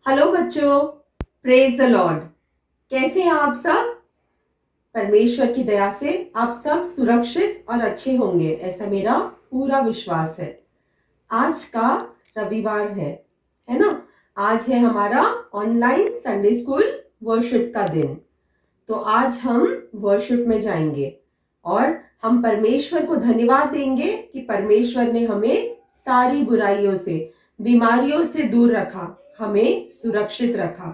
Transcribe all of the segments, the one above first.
Hello बच्चों, praise the Lord. कैसे हैं आप सब? परमेश्वर की दया से आप सब सुरक्षित और अच्छे होंगे, ऐसा मेरा पूरा विश्वास है। आज का रविवार है ना? आज है हमारा ऑनलाइन संडे स्कूल वर्शिप का दिन। तो आज हम वर्शिप में जाएंगे और हम परमेश्वर को धन्यवाद देंगे कि परमेश्वर ने हमें सारी बुराइयों से, बीमारियों से दूर रखा, हमें सुरक्षित रखा।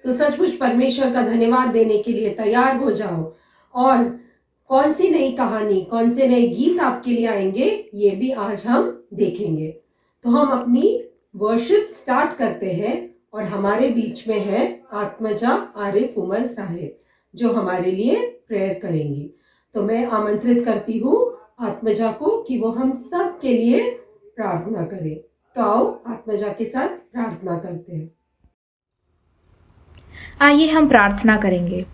तो सचमुच परमेश्वर का धन्यवाद देने के लिए तैयार हो जाओ। और कौन सी नई कहानी, कौन से नए गीत आपके लिए आएंगे, ये भी आज हम देखेंगे। तो हम अपनी वर्शिप स्टार्ट करते हैं और हमारे बीच में है आत्मजा आरिफ उमर साहेब, जो हमारे लिए प्रेयर करेंगी। तो मैं आमंत्रित करती हूँ आत्मजा को कि वो हम सब के लिए प्रार्थना करें। तो आओ आत्मजा के साथ प्रार्थना करते हैं। आइए हम प्रार्थना करेंगे।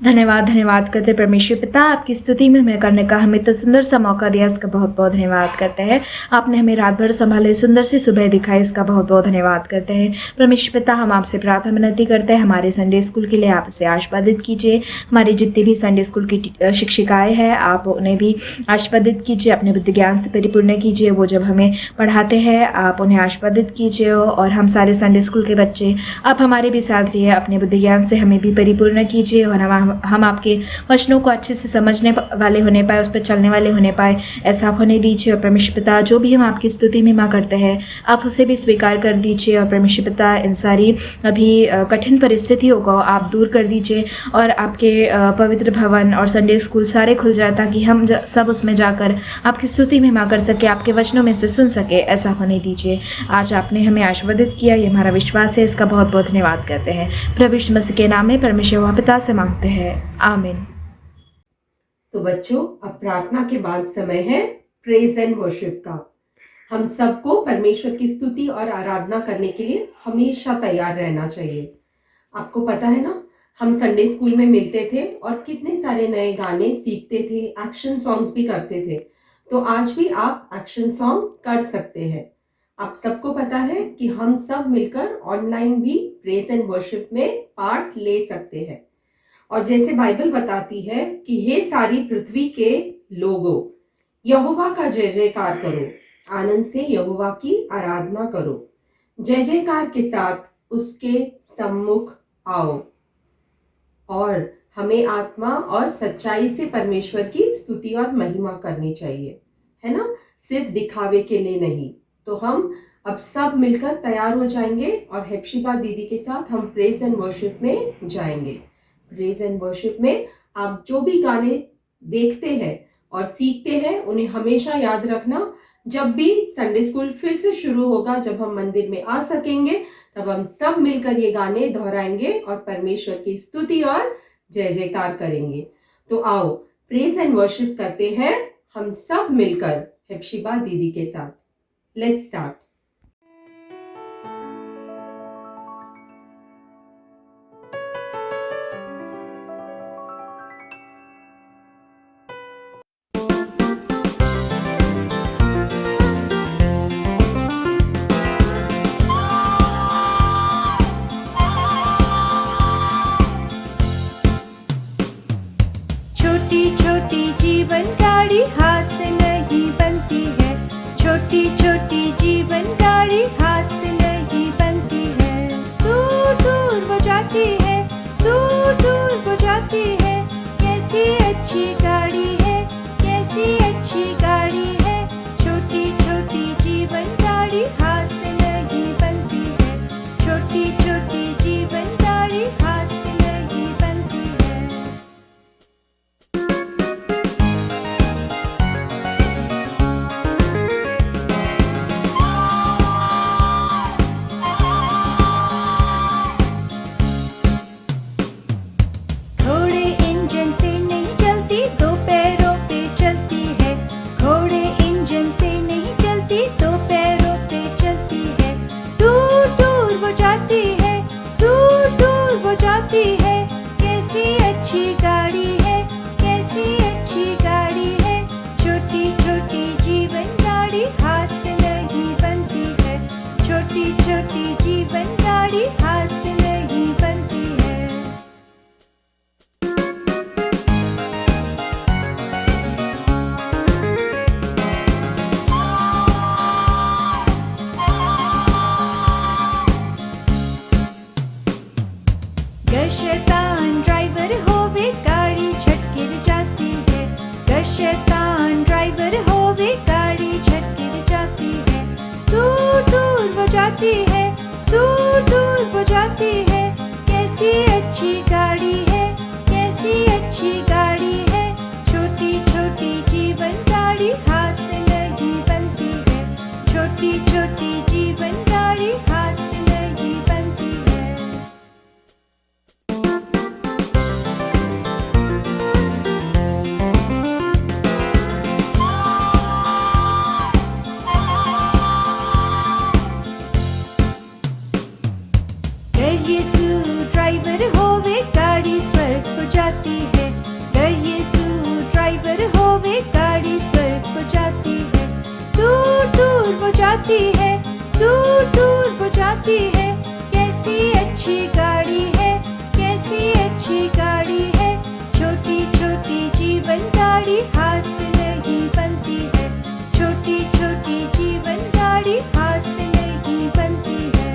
धन्यवाद करते परमेश्वर पिता, आपकी स्तुति में हमें करने का हमें तो सुंदर सा मौका दिया, इसका बहुत बहुत धन्यवाद करते हैं। आपने हमें रात भर संभाले, सुंदर सी सुबह दिखाई, इसका बहुत बहुत धन्यवाद करते हैं। परमेश्वर पिता, हम आपसे प्रार्थना विनती करते हैं, हमारे संडे स्कूल के लिए आप इसे आशीर्वादित कीजिए। हमारी जितनी भी संडे स्कूल की शिक्षिकाएं हैं, आप उन्हें भी आशीर्वादित कीजिए, अपने बुद्धि ज्ञान से परिपूर्ण कीजिए। वो जब हमें पढ़ाते हैं आप उन्हें आशीर्वादित कीजिए, और हम सारे संडे स्कूल के बच्चे आप हमारे भी साथ रहिए, अपने बुद्धि ज्ञान से हमें भी परिपूर्ण कीजिए, और हम आपके वचनों को अच्छे से समझने वाले होने पाए, उस पर चलने वाले होने पाए, ऐसा आप होने दीजिए। और परमेश्वर पिता, जो भी हम आपकी स्तुति महिमा करते हैं आप उसे भी स्वीकार कर दीजिए। और परमेश्वर पिता, इन सारी अभी कठिन परिस्थितियों को आप दूर कर दीजिए, और आपके पवित्र भवन और संडे स्कूल सारे खुल जाए, ताकि हम सब उसमें जाकर आपकी स्तुति महिमा कर सके, आपके वचनों में से सुन सके, ऐसा होने दीजिए। आज आपने हमें आशीर्वादित किया, ये हमारा विश्वास है, इसका बहुत बहुत धन्यवाद करते हैं। प्रभु यीशु मसीह के नाम में परमेश्वर पिता से मांगते हैं, आमीन। तो बच्चों, अब प्रार्थना के बाद समय है प्रेज एंड वर्शिप का। हम सबको परमेश्वर की स्तुति और आराधना करने के लिए हमेशा तैयार रहना चाहिए। आपको पता है ना, हम संडे स्कूल में मिलते थे और कितने सारे नए गाने सीखते थे, एक्शन सॉन्ग्स भी करते थे। तो आज भी आप एक्शन सॉन्ग कर सकते हैं। आप सबको पता है कि हम सब मिलकर ऑनलाइन भी प्रेज एंड वर्शिप में पार्ट ले सकते हैं। और जैसे बाइबल बताती है कि हे सारी पृथ्वी के लोगों, यहोवा का जय जयकार करो, आनंद से यहोवा की आराधना करो, जय जयकार के साथ उसके सम्मुख आओ। और हमें आत्मा और सच्चाई से परमेश्वर की स्तुति और महिमा करनी चाहिए, है ना? सिर्फ दिखावे के लिए नहीं। तो हम अब सब मिलकर तैयार हो जाएंगे और हेप्शिबा दीदी के साथ हम प्रेज एंड वर्शिप में जाएंगे। प्रेज एंड वर्शिप में आप जो भी गाने देखते हैं और सीखते हैं, उन्हें हमेशा याद रखना। जब भी संडे स्कूल फिर से शुरू होगा, जब हम मंदिर में आ सकेंगे, तब हम सब मिलकर ये गाने दोहराएंगे और परमेश्वर की स्तुति और जय जयकार करेंगे। तो आओ प्रेज एंड वर्शिप करते हैं हम सब मिलकर हेप्शिबा दीदी के साथ। Let's start. छोटी छोटी जीवन गाड़ी हाथ से नहीं बनती है, छोटी छोटी जीवन गाड़ी हाथ से नहीं बनती है। दूर दूर वो जाती है, दूर दूर वो जाती है। कैसी अच्छी गाड़ी है, कैसी अच्छी गाड़ी है। छोटी छोटी जीवन गाड़ी हाथ से नहीं बनती है, छोटी छोटी जीवन गाड़ी हाथ से नहीं बनती है। जाती है, दूर दूर वो जाती है। कैसी अच्छी गाड़ी है, कैसी अच्छी गाड़ी है। छोटी छोटी जीवन गाड़ी हाथ से नहीं बनती है। छोटी छोटी जीवन गाड़ी हाथ से नहीं बनती है। गर यीशु ड्राइवर होवे गाड़ी स्वर्ग को जाती है। गर यीशु ड्राइवर होवे गाड़ी स्वर्ग को जाती है। दूर दूर वो जाती है, दूर दूर वो जाती है। कैसी अच्छी गाड़ी है, कैसी अच्छी गाड़ी है। छोटी छोटी जीवन गाड़ी हाथ से नहीं बनती है। छोटी छोटी जीवन गाड़ी हाथ से नहीं बनती है।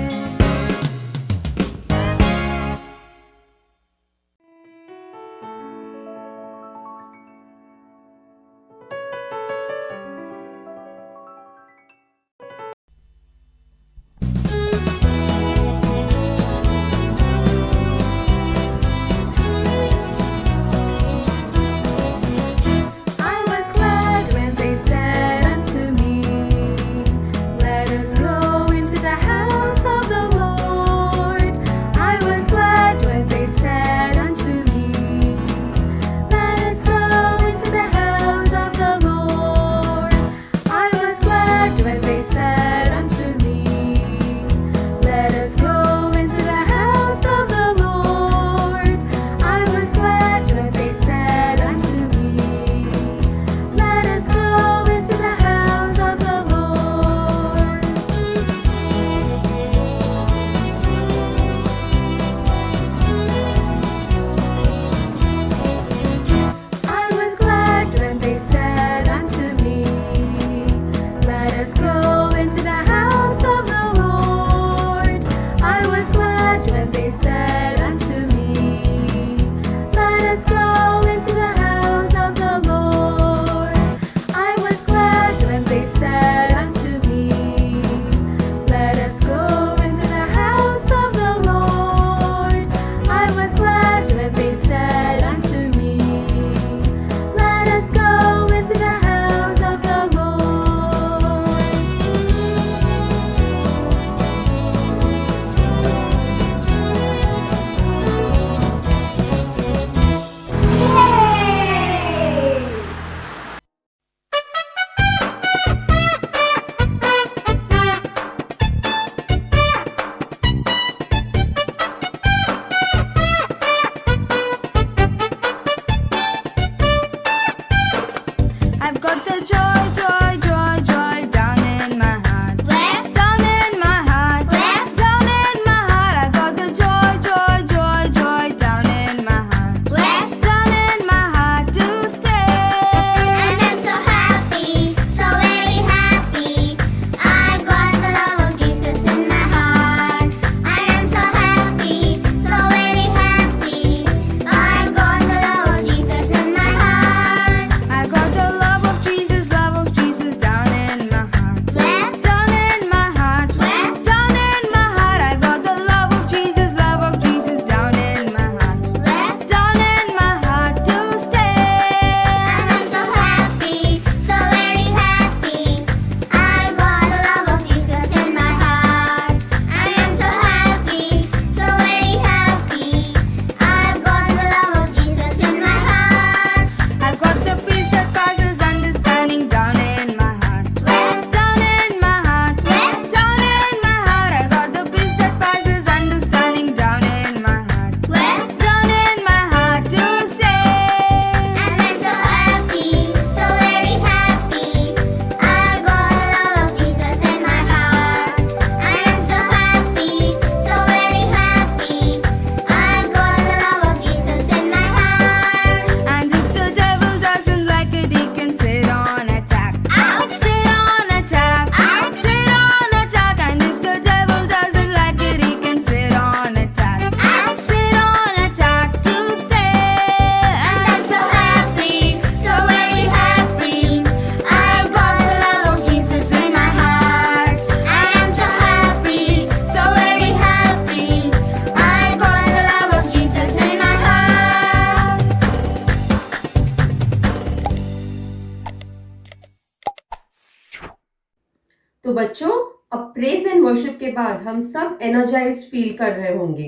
तो बच्चों, अब प्रेज एंड वर्शिप के बाद हम सब एनर्जाइज्ड फील कर रहे होंगे,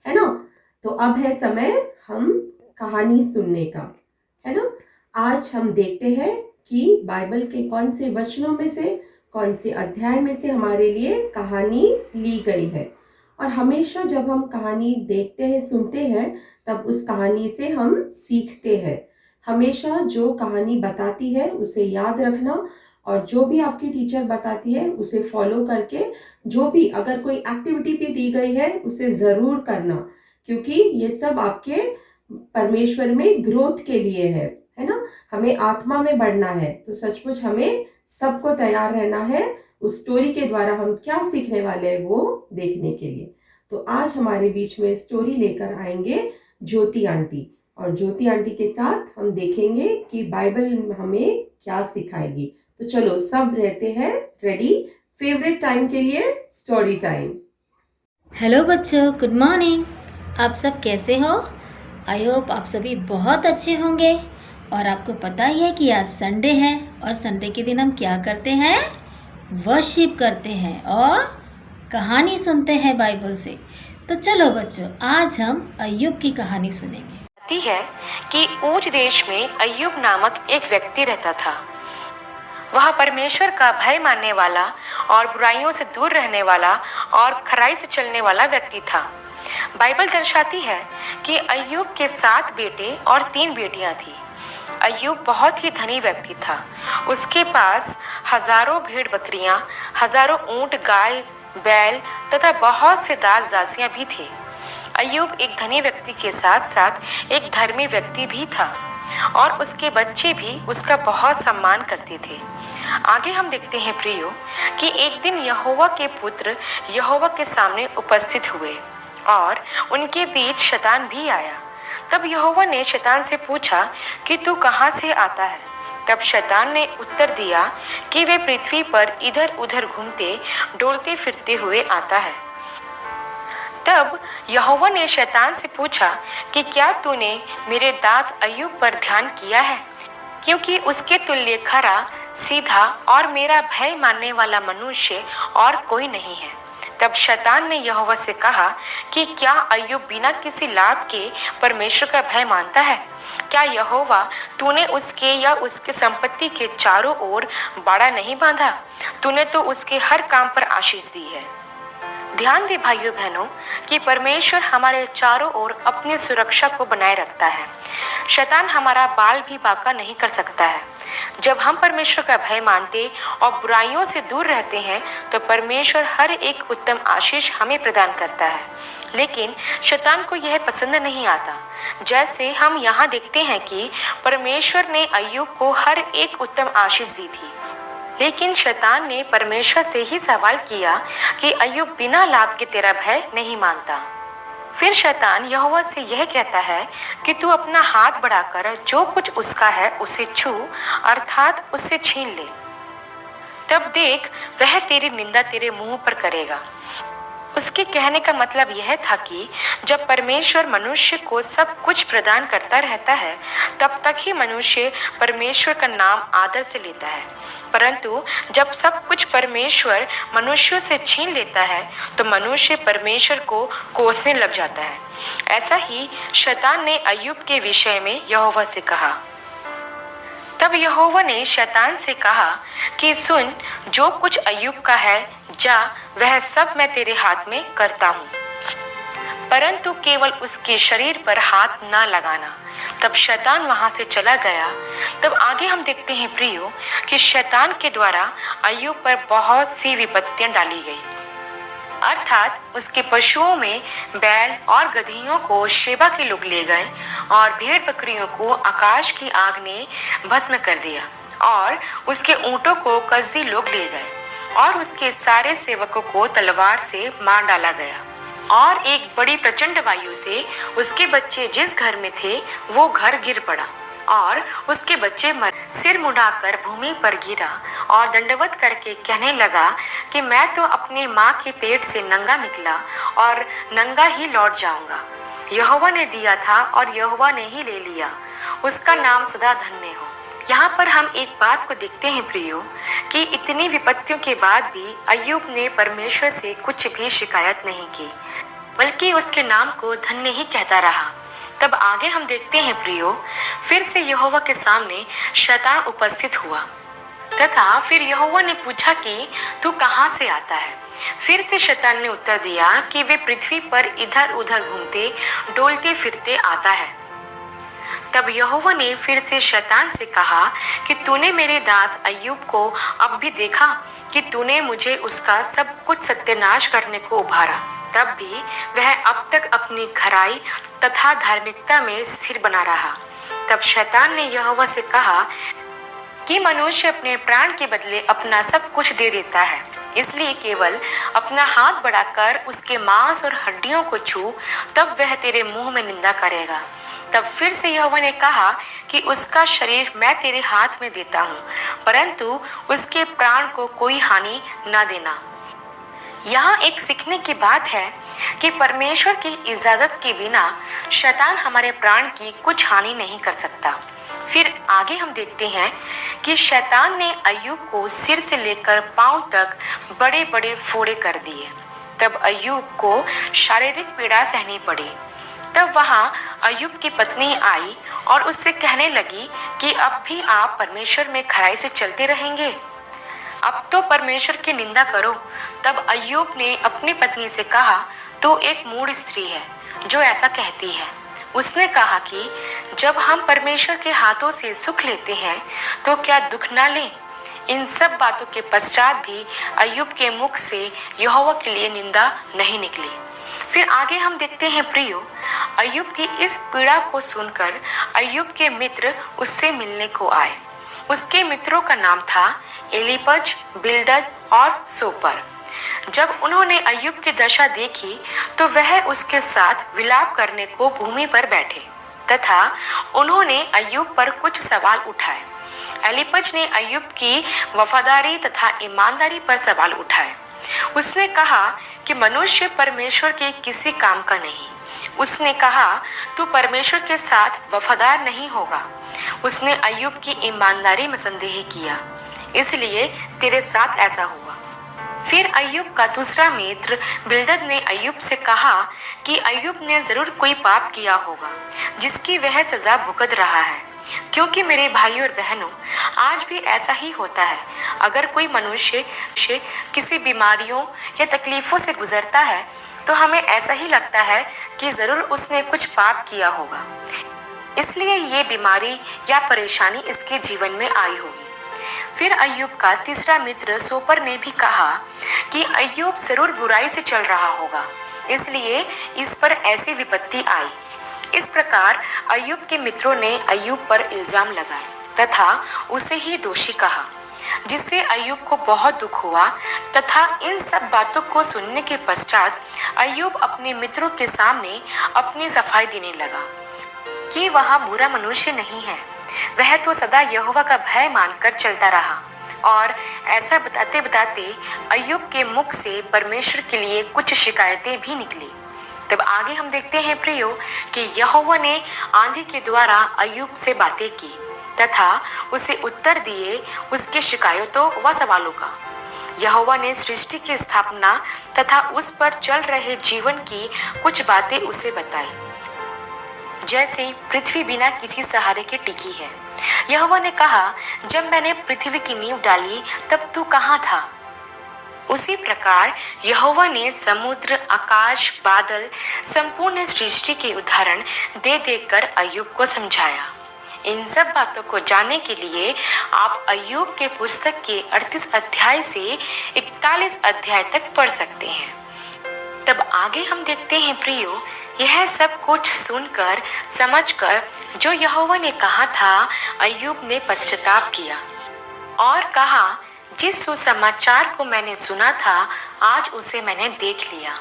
है ना? तो अब है समय हम कहानी सुनने का, है ना? आज हम देखते हैं कि बाइबल के कौन से वचनों में से, कौन से अध्याय में से हमारे लिए कहानी ली गई है। और हमेशा जब हम कहानी देखते हैं, सुनते हैं, तब उस कहानी से हम सीखते हैं। हमेशा जो कहानी बताती है उसे याद रखना, और जो भी आपकी टीचर बताती है उसे फॉलो करके, जो भी अगर कोई एक्टिविटी भी दी गई है उसे ज़रूर करना, क्योंकि ये सब आपके परमेश्वर में ग्रोथ के लिए है ना? हमें आत्मा में बढ़ना है, तो सचमुच हमें सबको तैयार रहना है उस स्टोरी के द्वारा हम क्या सीखने वाले हैं वो देखने के लिए। तो आज हमारे बीच में स्टोरी लेकर आएंगे ज्योति आंटी, और ज्योति आंटी के साथ हम देखेंगे कि बाइबल हमें क्या सिखाएगी। तो चलो, सब रहते हैं रेडी फेवरेट टाइम के लिए, स्टोरी टाइम। हेलो बच्चों, गुड मॉर्निंग। आप सब कैसे हो? आई होप आप सभी बहुत अच्छे होंगे। और आपको पता ही है कि आज संडे है, और संडे के दिन हम क्या करते हैं? वर्शिप करते हैं और कहानी सुनते हैं बाइबल से। तो चलो बच्चों, आज हम अय्यूब की कहानी सुनेंगे। है कि ऊज देश में अय्यूब नामक एक व्यक्ति रहता था। वह परमेश्वर का भय मानने वाला और बुराइयों से दूर रहने वाला और खराई से चलने वाला व्यक्ति था। बाइबल दर्शाती है कि अय्यूब के 7 बेटे और 3 बेटियां थी। अय्यूब बहुत ही धनी व्यक्ति था। उसके पास हजारों भेड़ बकरियां, हजारों ऊंट, गाय, बैल तथा बहुत से दास दासियां भी थे। अय्यूब एक धनी व्यक्ति के साथ साथ एक धर्मी व्यक्ति भी था, और उसके बच्चे भी उसका बहुत सम्मान करते थे। आगे हम देखते हैं प्रियो कि एक दिन यहोवा के पुत्र यहोवा के सामने उपस्थित हुए, और उनके बीच शैतान भी आया। तब यहोवा ने शैतान से पूछा कि तू कहाँ से आता है? तब शैतान ने उत्तर दिया कि वे पृथ्वी पर इधर उधर घूमते डोलते फिरते हुए आता है। तब यहोवा ने शैतान से पूछा कि क्या तूने मेरे दास अय्यूब पर ध्यान किया है? क्योंकि उसके तुल्य खरा, सीधा और मेरा भय मानने वाला मनुष्य और कोई नहीं है। तब शैतान ने यहोवा से कहा कि क्या अय्यूब बिना किसी लाभ के परमेश्वर का भय मानता है? क्या यहोवा तूने उसके या उसके संपत्ति के चारों ओर बाड़ा नहीं बांधा? तूने तो उसके हर काम पर आशीष दी है। ध्यान दे भाइयों बहनों कि परमेश्वर हमारे चारों ओर अपनी सुरक्षा को बनाए रखता है। शैतान हमारा बाल भी बांका नहीं कर सकता है। जब हम परमेश्वर का भय मानते और बुराइयों से दूर रहते हैं तो परमेश्वर हर एक उत्तम आशीष हमें प्रदान करता है। लेकिन शैतान को यह पसंद नहीं आता। जैसे हम यहाँ देखते हैं कि परमेश्वर ने अय्यूब को हर एक उत्तम आशीष दी थी, लेकिन शैतान ने परमेश्वर से ही सवाल किया कि अय्यूब बिना लाभ के तेरा भय नहीं मानता। फिर शैतान यहोवा से यह कहता है कि तू अपना हाथ बढ़ाकर जो कुछ उसका है उसे छू, अर्थात उससे छीन ले। तब देख, वह तेरी निंदा तेरे मुंह पर करेगा। उसके कहने का मतलब यह था कि जब परमेश्वर मनुष्य को सब कुछ प्रदान करता रहता है तब तक ही मनुष्य परमेश्वर का नाम आदर से लेता है, परंतु जब सब कुछ परमेश्वर मनुष्यों से छीन लेता है तो मनुष्य परमेश्वर को कोसने लग जाता है। ऐसा ही शैतान ने अय्यूब के विषय में यहोवा से कहा। तब यहोवा ने शैतान से कहा कि सुन, जो कुछ अय्यूब का है जा, वह सब मैं तेरे हाथ में करता हूँ, परंतु केवल उसके शरीर पर हाथ ना लगाना। तब शैतान वहां से चला गया। तब आगे हम देखते हैं प्रियो कि शैतान के द्वारा अय्यूब पर बहुत सी विपत्तियां डाली गई, अर्थात उसके पशुओं में बैल और गधियों को शेबा के लोग ले गए, और भेड़ बकरियों को आकाश की आग ने भस्म कर दिया, और उसके ऊंटों को कसदी लोग ले गए, और उसके सारे सेवकों को तलवार से मार डाला गया, और एक बड़ी प्रचंड वायु से उसके बच्चे जिस घर में थे वो घर गिर पड़ा, और उसके बच्चे सिर मुड़ाकर भूमि पर गिरा और दंडवत करके कहने लगा कि मैं तो अपने माँ के पेट से नंगा निकला और नंगा ही लौट जाऊंगा। यहोवा ने दिया था और यहोवा ने ही ले लिया, उसका नाम सदा धन्य हो। यहाँ पर हम एक बात को देखते हैं प्रियो कि इतनी विपत्तियों के बाद भी अय्यूब ने परमेश्वर से कुछ भी शिकायत नहीं की, बल्कि उसके नाम को धन्य ही कहता रहा। तब आगे हम देखते हैं प्रियो, फिर से यहोवा के सामने शैतान उपस्थित हुआ तथा फिर यहोवा ने पूछा कि तू कहाँ से आता है। फिर से शैतान ने उत्तर दिया कि वे पृथ्वी पर इधर उधर घूमते डोलते फिरते आता है। तब यहोवा ने फिर से शैतान से कहा कि तूने मेरे दास अय्यूब को अब भी देखा कि तूने मुझे उसका सब कुछ सत्यानाश करने को उभारा, तब भी वह अब तक अपनी खराई तथा धार्मिकता में स्थिर बना रहा। तब शैतान ने यहोवा से कहा कि मनुष्य अपने प्राण के बदले अपना सब कुछ दे देता है, इसलिए केवल अपना हाथ बढ़ाकर उसके मांस और हड्डियों को छू, तब वह तेरे मुंह में निंदा करेगा। तब फिर से यहोवा ने कहा कि उसका शरीर मैं तेरे हाथ में देता हूँ, परंतु उसके प्राण को कोई हानि न देना। यहाँ एक सीखने की बात है कि परमेश्वर की इजाज़त के बिना शैतान हमारे प्राण की कुछ हानि नहीं कर सकता। फिर आगे हम देखते हैं कि शैतान ने अय्यूब को सिर से लेकर पांव तक बड़े बड़े फोड़े कर दिए। तब अय्यूब को शारीरिक पीड़ा सहनी पड़ी। तब वहाँ अय्यूब की पत्नी आई और उससे कहने लगी कि अब भी आप परमेश्वर में खराई से चलते रहेंगे, अब तो परमेश्वर की निंदा करो। तब अय्यूब ने अपनी पत्नी से कहा, तो एक मूढ़ स्त्री है जो ऐसा कहती है। उसने कहा कि जब हम परमेश्वर के हाथों से सुख लेते हैं तो क्या दुख ना लें। इन सब बातों के पश्चात भी अय्यूब के मुख से यहोवा के लिए निंदा नहीं निकली। फिर आगे हम देखते हैं प्रियो, अय्यूब की इस पीड़ा को सुनकर अय्यूब के मित्र उससे मिलने को आए। उसके मित्रों का नाम था एलीपज, बिल्दद और सोपर। जब उन्होंने अय्यूब की दशा देखी तो वह उसके साथ विलाप करने को भूमि पर बैठे तथा उन्होंने अय्यूब पर कुछ सवाल उठाए। एलीपज ने अय्यूब की वफादारी तथा ईमानदारी पर सवाल उठाए। उसने कहा कि मनुष्य परमेश्वर के किसी काम का नहीं। उसने कहा तू परमेश्वर के साथ वफादार नहीं होगा। उसने अय्यूब की ईमानदारी में संदेह किया, इसलिए तेरे साथ ऐसा हुआ। फिर अय्यूब का दूसरा मित्र बिल्दद ने अय्यूब से कहा कि अय्यूब ने जरूर कोई पाप किया होगा जिसकी वह सजा भुगत रहा है, क्योंकि मेरे भाई और बहनों, आज भी ऐसा ही होता है। अगर कोई मनुष्य किसी बीमारियों या तकलीफों से गुजरता है तो हमें ऐसा ही लगता है कि ज़रूर उसने कुछ पाप किया होगा, इसलिए ये बीमारी या परेशानी इसके जीवन में आई होगी। फिर अय्यूब का तीसरा मित्र सोपर ने भी कहा कि अय्यूब ज़रूर बुराई से चल रहा होगा, इसलिए इस पर ऐसी विपत्ति आई। इस प्रकार अय्यूब के मित्रों ने अय्यूब पर इल्ज़ाम लगाए तथा उसे ही दोषी कहा, जिससे अय्यूब को बहुत दुख हुआ। तथा इन सब बातों को सुनने के पश्चात अय्यूब अपने मित्रों के सामने अपनी सफाई देने लगा कि वह बुरा मनुष्य नहीं है, वह तो सदा यहोवा का भय मानकर चलता रहा। और ऐसा बताते बताते अय्यूब के मुख से परमेश्वर के लिए कुछ शिकायतें भी निकली। तब आगे हम देखते हैं प्रियो कि यहोवा ने आंधी के द्वारा अय्यूब से बातें की तथा उसे उत्तर दिए उसके शिकायतों व सवालों का। यहोवा ने सृष्टि की स्थापना तथा उस पर चल रहे जीवन की कुछ बातें उसे बताई, जैसे पृथ्वी बिना किसी सहारे के टिकी है। यहोवा ने कहा, जब मैंने पृथ्वी की नींव डाली तब तू कहाँ था। उसी प्रकार यहोवा ने समुद्र, आकाश, बादल, संपूर्ण सृष्टि के उदाहरण दे देकर अय्यूब को समझाया। इन सब बातों को जानने के लिए आप अय्यूब के पुस्तक के 38 अध्याय से 41 अध्याय तक पढ़ सकते हैं। तब आगे हम देखते हैं प्रियो, यह सब कुछ सुनकर समझकर जो यहोवा ने कहा था, अय्यूब ने पश्चाताप किया और कहा, जिस सुसमाचार को मैंने सुना था आज उसे मैंने देख लिया।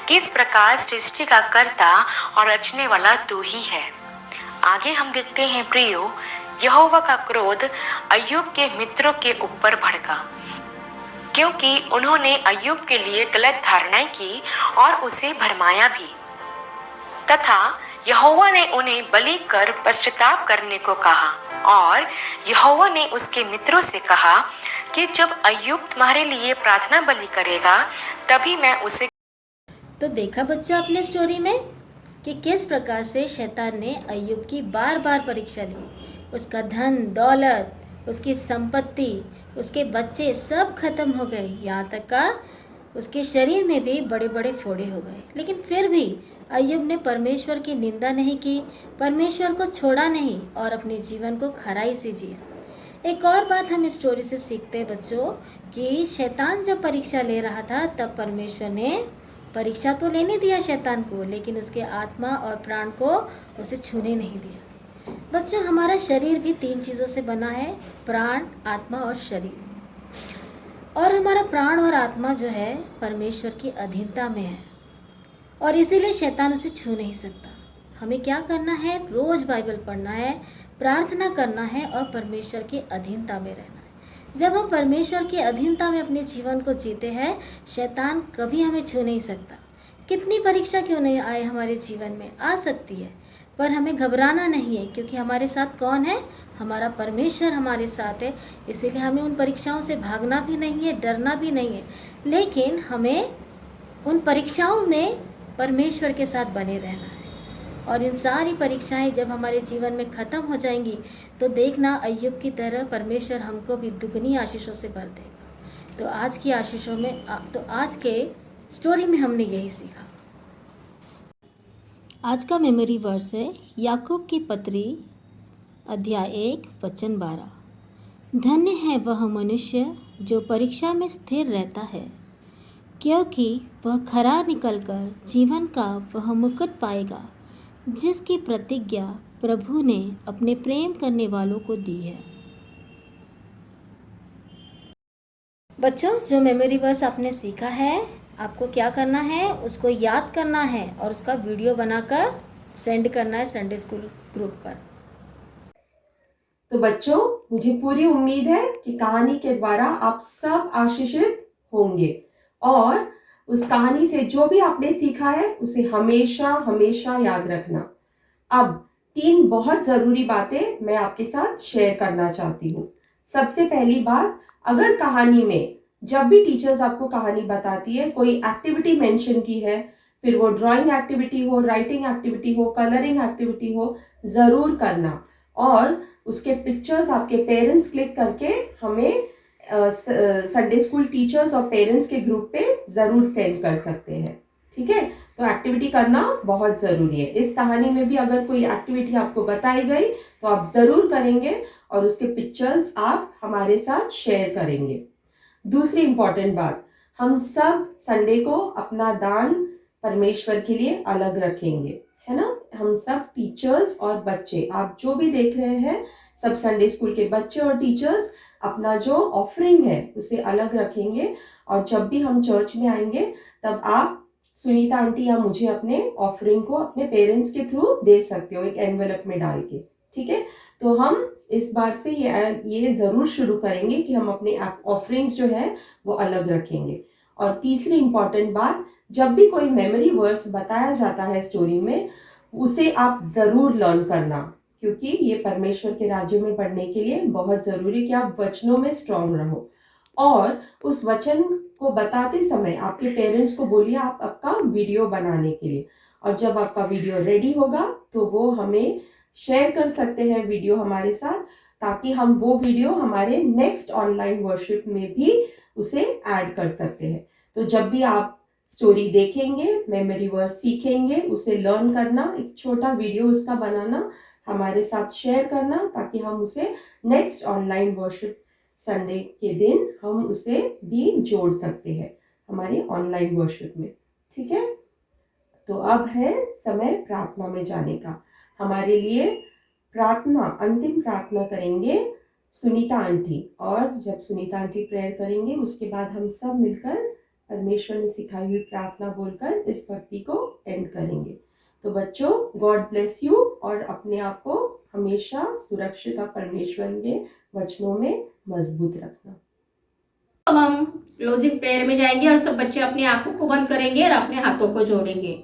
किस प्रकार सृष्टि का कर्ता और रचने वाला तू ही है। आगे हम देखते हैं प्रियो, यहोवा का क्रोध अय्यूब के मित्रों के ऊपर भड़का, क्योंकि उन्होंने अय्यूब के लिए गलत धारणाएं की और उसे भरमाया भी। तथा यहोवा ने उन्हें बलि कर पश्चाताप करने को कहा और यहोवा ने उसके मित्रों से कहा कि जब अय्यूब तुम्हारे लिए प्रार्थना बलि करेगा तभी मैं उसे। तो देखा बच्चों आपने स्टोरी में कि किस प्रकार से शैतान ने अय्यूब की बार बार परीक्षा ली। उसका धन दौलत, उसकी संपत्ति, उसके बच्चे सब खत्म हो गए, यहाँ तक का उसके शरीर में भी बड़े बड़े फोड़े हो गए। लेकिन फिर भी अय्यूब ने परमेश्वर की निंदा नहीं की, परमेश्वर को छोड़ा नहीं और अपने जीवन को खराई से जिया। एक और बात हम इस स्टोरी से सीखते हैं बच्चों कि शैतान जब परीक्षा ले रहा था तब परमेश्वर ने परीक्षा तो लेने दिया शैतान को, लेकिन उसके आत्मा और प्राण को उसे छूने नहीं दिया। बच्चों हमारा शरीर भी 3 चीज़ों से बना है, प्राण, आत्मा और शरीर। और हमारा प्राण और आत्मा जो है परमेश्वर की अधीनता में है और इसीलिए शैतान उसे छू नहीं सकता। हमें क्या करना है? रोज़ बाइबल पढ़ना है, प्रार्थना करना है और परमेश्वर की अधीनता में रहना है। जब हम परमेश्वर की अधीनता में अपने जीवन को जीते हैं, शैतान कभी हमें छू नहीं सकता। कितनी परीक्षा क्यों नहीं आए हमारे जीवन में, आ सकती है, पर हमें घबराना नहीं है क्योंकि हमारे साथ कौन है? हमारा परमेश्वर हमारे साथ है। इसीलिए हमें उन परीक्षाओं से भागना भी नहीं है, डरना भी नहीं है, लेकिन हमें उन परीक्षाओं में परमेश्वर के साथ बने रहना है। और इन सारी परीक्षाएं जब हमारे जीवन में ख़त्म हो जाएंगी तो देखना अय्यूब की तरह परमेश्वर हमको भी दुगनी आशीषों से भर देगा। तो आज की आशीषों में आज के स्टोरी में हमने यही सीखा। आज का मेमोरी वर्स है याकूब की पत्री अध्याय 1 वचन 12। धन्य है वह मनुष्य जो परीक्षा में स्थिर रहता है, क्योंकि वह खरा निकलकर जीवन का वह मुकुट पाएगा जिसकी प्रतिज्ञा प्रभु ने अपने प्रेम करने वालों को दी है। बच्चों जो मेमोरी वर्स आपने सीखा है, आपको क्या करना है? उसको याद करना है और उसका वीडियो बनाकर सेंड करना है संडे स्कूल ग्रुप पर। तो बच्चों मुझे पूरी उम्मीद है कि कहानी के द्वारा आप सब आशीषित होंगे और उस कहानी से जो भी आपने सीखा है उसे हमेशा हमेशा याद रखना। अब 3 बहुत ज़रूरी बातें मैं आपके साथ शेयर करना चाहती हूँ। सबसे पहली बात, अगर कहानी में जब भी टीचर्स आपको कहानी बताती है, कोई एक्टिविटी मेंशन की है, फिर वो ड्राइंग एक्टिविटी हो, राइटिंग एक्टिविटी हो, कलरिंग एक्टिविटी हो, ज़रूर करना और उसके पिक्चर्स आपके पेरेंट्स क्लिक करके हमें संडे स्कूल टीचर्स और पेरेंट्स के ग्रुप पे ज़रूर सेंड कर सकते हैं। ठीक है, तो एक्टिविटी करना बहुत ज़रूरी है। इस कहानी में भी अगर कोई एक्टिविटी आपको बताई गई तो आप ज़रूर करेंगे और उसके पिक्चर्स आप हमारे साथ शेयर करेंगे। दूसरी इम्पॉर्टेंट बात, हम सब संडे को अपना दान परमेश्वर के लिए अलग रखेंगे, है ना। हम सब टीचर्स और बच्चे, आप जो भी देख रहे हैं, सब संडे स्कूल के बच्चे और टीचर्स अपना जो ऑफरिंग है उसे अलग रखेंगे और जब भी हम चर्च में आएंगे तब आप सुनीता आंटी या मुझे अपने ऑफरिंग को अपने पेरेंट्स के थ्रू दे सकते हो, एक एनवेलप में डाल के। ठीक है, तो हम इस बार से ये ज़रूर शुरू करेंगे कि हम अपने ऑफरिंग्स जो है वो अलग रखेंगे। और तीसरी इम्पॉर्टेंट बात, जब भी कोई मेमोरी वर्स बताया जाता है स्टोरी में, उसे आप ज़रूर लर्न करना, क्योंकि ये परमेश्वर के राज्य में बढ़ने के लिए बहुत ज़रूरी है कि आप वचनों में स्ट्रांग रहो। और उस वचन को बताते समय आपके पेरेंट्स को बोलिए आप आपका वीडियो बनाने के लिए, और जब आपका वीडियो रेडी होगा तो वो हमें शेयर कर सकते हैं वीडियो हमारे साथ, ताकि हम वो वीडियो हमारे नेक्स्ट ऑनलाइन वर्शिप में भी उसे ऐड कर सकते हैं। तो जब भी आप स्टोरी देखेंगे, मेमोरी वर्स सीखेंगे, उसे लर्न करना, एक छोटा वीडियो उसका बनाना, हमारे साथ शेयर करना, ताकि हम उसे नेक्स्ट ऑनलाइन वर्शिप संडे के दिन हम उसे भी जोड़ सकते हैं हमारे ऑनलाइन वर्शिप में। ठीक है, तो अब है समय प्रार्थना में जाने का। हमारे लिए प्रार्थना, अंतिम प्रार्थना करेंगे सुनीता आंटी, और जब सुनीता आंटी प्रेयर करेंगे उसके बाद हम सब मिलकर परमेश्वर ने सिखाई हुई प्रार्थना बोलकर इस भक्ति को एंड करेंगे। तो बच्चों, गॉड ब्लेस यू और अपने आप को हमेशा सुरक्षित और परमेश्वर के वचनों में मजबूत रखना। अब हम क्लोजिंग प्रेयर में जाएंगे और सब बच्चे अपनी आंखों को बंद करेंगे और अपने हाथों को जोड़ेंगे।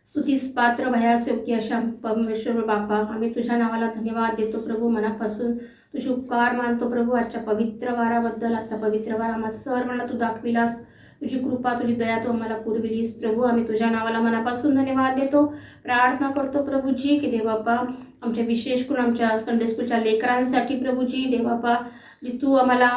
स्तुतीस पात्र भयासयोग्य अशा परमेश्वर बापा, आम्ही तुझ्या नावाला धन्यवाद देतो प्रभू. मनापासून तुझे उपकार मानतो प्रभू. आजच्या पवित्र वाराबद्दल, आजचा पवित्र वार आम्हा सर्वांना तू दाखविलास. तुझी कृपा, तुझी दया तू आम्हाला पुरविलीस प्रभू. आम्ही तुझ्या नावाला मनापासून धन्यवाद देतो. प्रार्थना करतो प्रभूजी की देवबापा, आमच्या विशेष करून आमच्या संडे स्कूलच्या लेकरांसाठी प्रभूजी, देवबापा जी तू आम्हाला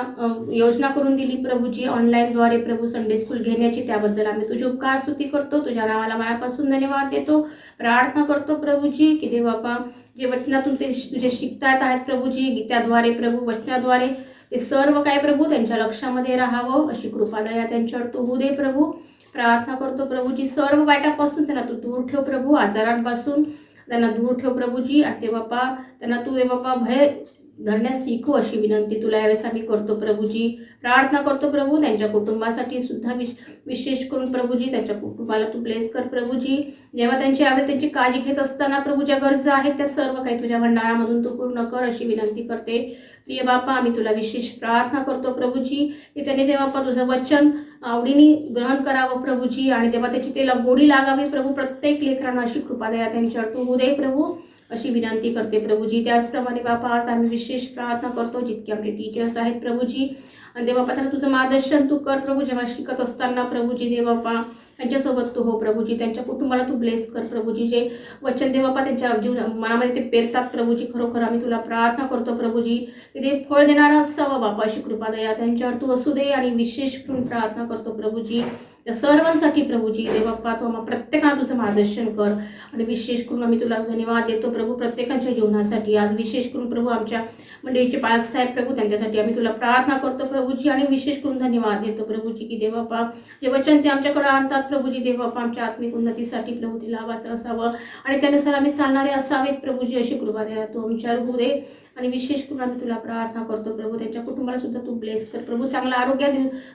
योजना करून दिली प्रभूजी ऑनलाईनद्वारे प्रभू संडे स्कूल घेण्याची, त्याबद्दल आम्ही तुझी उपकार स्तुती करतो. तुझ्या नावाला मनापासून धन्यवाद देतो. प्रार्थना करतो प्रभूजी की देवबापा, जे वचनातून ते तुझे शिकतात आहेत प्रभूजी, गीताद्वारे प्रभू, वचनाद्वारे ते सर्व काय प्रभू त्यांच्या लक्षामध्ये राहावं अशी कृपा दया त्यांच्यावर तू होऊ दे प्रभू. प्रार्थना करतो प्रभूजी, सर्व वाईटापासून त्यांना तू दूर ठेव प्रभू, आजारांपासून त्यांना दूर ठेव प्रभूजी. आणि देवबापा त्यांना तू देवबापा भय धरण्यास शिकू अशी विनंती तुला यावेळेस आम्ही करतो प्रभूजी. प्रार्थना करतो प्रभू त्यांच्या कुटुंबासाठी सुद्धा विशेष करून प्रभूजी त्यांच्या कुटुंबाला तू ब्लेस कर प्रभूजी. जेव्हा त्यांची आवड त्यांची काळजी घेत असताना प्रभू ज्या गरजा आहेत त्या सर्व काही तुझ्या भंडारामधून तू पूर्ण कर अशी विनंती करते. प्रिय बापा, आम्ही तुला विशेष प्रार्थना करतो प्रभूजी की त्याने देवापा तुझं वचन आवडीने ग्रहण करावं प्रभूजी, आणि तेव्हा त्याची त्याला गोडी लागावी प्रभू. प्रत्येक लेकरांना अशी कृपा दया त्यांच्यावर तू होऊ दे प्रभू अशी विनंती करते प्रभूजी. त्याचप्रमाणे बापा आज आम्ही विशेष प्रार्थना करतो जितके आमचे टीचर्स आहेत प्रभूजी, आणि देवबापा त्यांना तुझं मार्गदर्शन तू कर प्रभू. जेव्हा शिकत असताना प्रभूजी देवबापा त्यांच्यासोबत तू हो प्रभूजी. त्यांच्या कुटुंबाला तू ब्लेस कर प्रभूजी. जे वचन देवबापा त्यांच्या मनामध्ये ते पेरतात प्रभूजी, खरोखर आम्ही तुला प्रार्थना करतो प्रभूजी की ते फळ देणारं असावं बापा अशी कृपा दया त्यांच्यावर तू असू दे. आणि विशेष करून प्रार्थना करतो प्रभूजी त्या सर्वांसाठी प्रभूजी. देवबापा तू आम्हा प्रत्येकाला तुझं मार्गदर्शन कर, आणि विशेष करून आम्ही तुला धन्यवाद देतो प्रभू प्रत्येकाच्या जीवनासाठी. आज विशेष करून प्रभू आमच्या मंडळीचे पालक साहेब प्रभू त्यांच्यासाठी आम्ही तुला प्रार्थना करतो प्रभूजी, आणि विशेष करून धन्यवाद देतो प्रभूजी की देवबापा जे वचन ते आमच्याकडे आणतात प्रभूजी, देवबापा आमच्या आत्मिक उन्नतीसाठी प्रभू ते लाभाचं असावं आणि त्यानुसार आम्ही चालणारे असावेत प्रभूजी अशी कृपा द्या तू आमच्यावर होऊ दे. आणि विशेष करून आम्ही तुला प्रार्थना करतो प्रभू त्यांच्या कुटुंबाला सुद्धा तू ब्लेस कर प्रभू. चांगला आरोग्य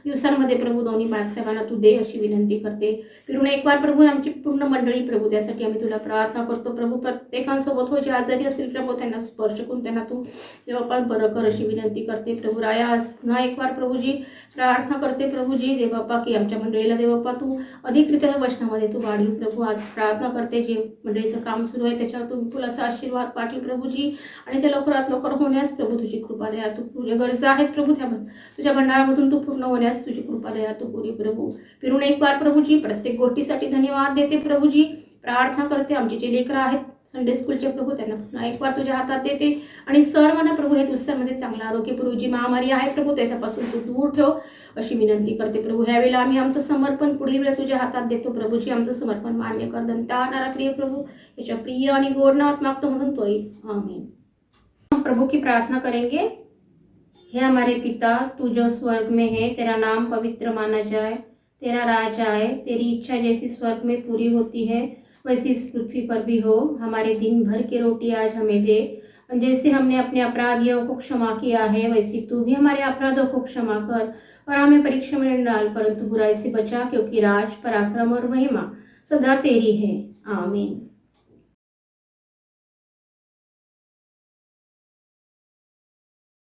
दिवसांमध्ये प्रभू दोन्ही बाळक साहेबांना तू दे अशी विनंती करते. फिरून एक बार प्रभू आमची पूर्ण मंडळी प्रभू त्यासाठी आम्ही तुला प्रार्थना करतो प्रभू. प्रत्येकांसोबत हो जे आजारी असतील प्रभू त्यांना स्पर्श करून त्यांना तू देवबापा बरं कर अशी विनंती करते प्रभू. राया आज पुन्हा एक बार प्रभूजी प्रार्थना करते प्रभूजी देवबापा की आमच्या मंडळीला देवबापा तू अधिकरित्या वचनामध्ये तू वाढीव प्रभू. आज प्रार्थना करते जे मंडळीचं काम सुरू आहे त्याच्यावर तू विपुलाचा आशीर्वाद पाठव प्रभूजी, आणि ते लवकरात लवकर होण्यास प्रभू तुझी कृपा द्या. तू तुझ्या गरजा आहेत प्रभू त्या तुझ्या भंडारामधून तू पूर्ण होण्यास तुझी कृपा द्या तू पुरी प्रभू. फिरून एक बार प्रभूजी प्रत्येक गोष्टीसाठी धन्यवाद देते प्रभूजी. प्रार्थना करते आमचे जे लेकरं आहेत संडे स्कूलचे प्रभू त्यांना पुन्हा एक बार तुझ्या हातात देते, आणि सर्वांना प्रभू हे दिवसामध्ये चांगलं आरोग्य प्रभू. जी महामारी आहे प्रभू त्याच्यापासून तू दूर ठेव अशी विनंती करते प्रभू. ह्यावेळेला आम्ही आमचं समर्पण पुढील वेळेला तुझ्या हातात देतो प्रभूजी. आमचं समर्पण मान्य कर दंतानारा प्रिय प्रभू याच्या प्रिय आणि गोड नावात मागतो म्हणून तोही आमीन. हम प्रभु की प्रार्थना करेंगे. हे हमारे पिता तू जो स्वर्ग में है, तेरा नाम पवित्र माना जाए, तेरा राज आए, तेरी इच्छा जैसी स्वर्ग में पूरी होती है वैसी इस पृथ्वी पर भी हो. हमारे दिन भर की रोटी आज हमें दे, जैसे हमने अपने अपराधियों को क्षमा किया है वैसे तू भी हमारे अपराधों को क्षमा कर, और हमें परीक्षा में न डाल परंतु बुराई से बचा, क्योंकि राज पराक्रम और महिमा सदा तेरी है. आमीन.